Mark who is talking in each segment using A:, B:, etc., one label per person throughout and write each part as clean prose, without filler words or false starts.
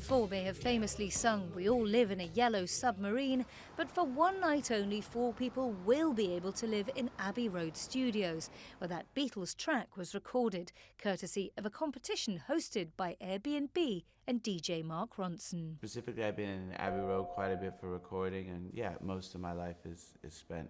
A: Four may have famously sung "We all live in a yellow submarine," but for one night only, four people will be able to live in Abbey Road studios, where that Beatles track was recorded, courtesy of a competition hosted by Airbnb and DJ Mark Ronson.
B: Specifically, I've been in Abbey Road quite a bit for recording, and yeah, most of my life is spent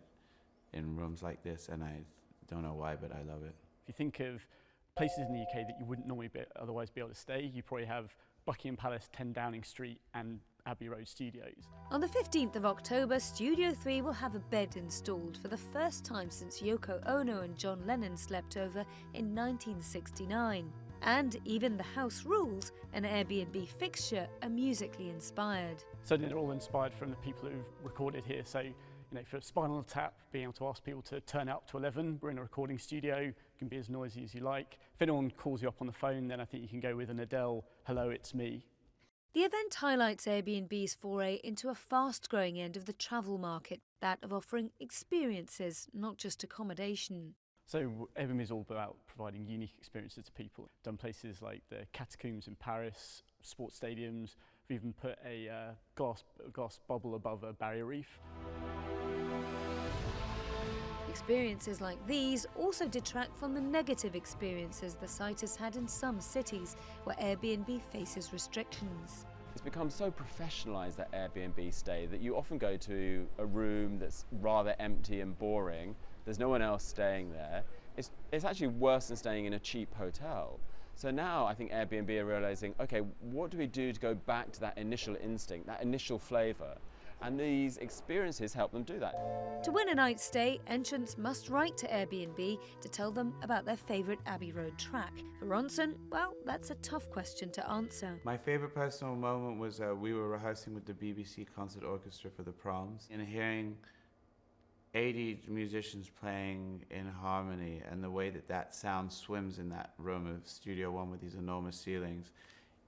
B: in rooms like this, and I don't know why, but I love it.
C: If you think of places in the UK that you wouldn't normally otherwise be able to stay, you probably have Buckingham Palace, 10 Downing Street and Abbey Road Studios.
A: On the 15th of October, Studio 3 will have a bed installed for the first time since Yoko Ono and John Lennon slept over in 1969. And even the house rules, an Airbnb fixture, are musically inspired.
C: Certainly they're all inspired from the people who've recorded here. So, for Spinal Tap, being able to ask people to turn up to 11, we're in a recording studio, you can be as noisy as you like. If anyone calls you up on the phone, then I think you can go with an Adele, "Hello, it's me."
A: The event highlights Airbnb's foray into a fast-growing end of the travel market, that of offering experiences, not just accommodation.
C: So Airbnb is all about providing unique experiences to people. We've done places like the catacombs in Paris, sports stadiums. We've even put a glass bubble above a barrier reef.
A: Experiences like these also detract from the negative experiences the site has had in some cities where Airbnb faces restrictions.
D: It's become so professionalised, that Airbnb stay, that you often go to a room that's rather empty and boring. There's no one else staying there. It's actually worse than staying in a cheap hotel. So now I think Airbnb are realising, okay, what do we do to go back to that initial instinct, that initial flavour? And these experiences help them do that.
A: To win a night's stay, entrants must write to Airbnb to tell them about their favourite Abbey Road track. For Ronson, well, that's a tough question to answer.
B: My favourite personal moment was we were rehearsing with the BBC Concert Orchestra for the Proms, and hearing 80 musicians playing in harmony, and the way that sound swims in that room of Studio One with these enormous ceilings.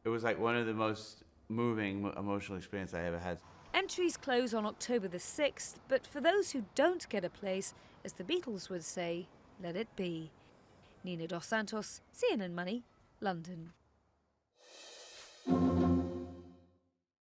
B: It was like one of the most moving, emotional experiences I ever had.
A: Entries close on October the 6th, but for those who don't get a place, as the Beatles would say, let it be. Nina Dos Santos, CNN Money, London.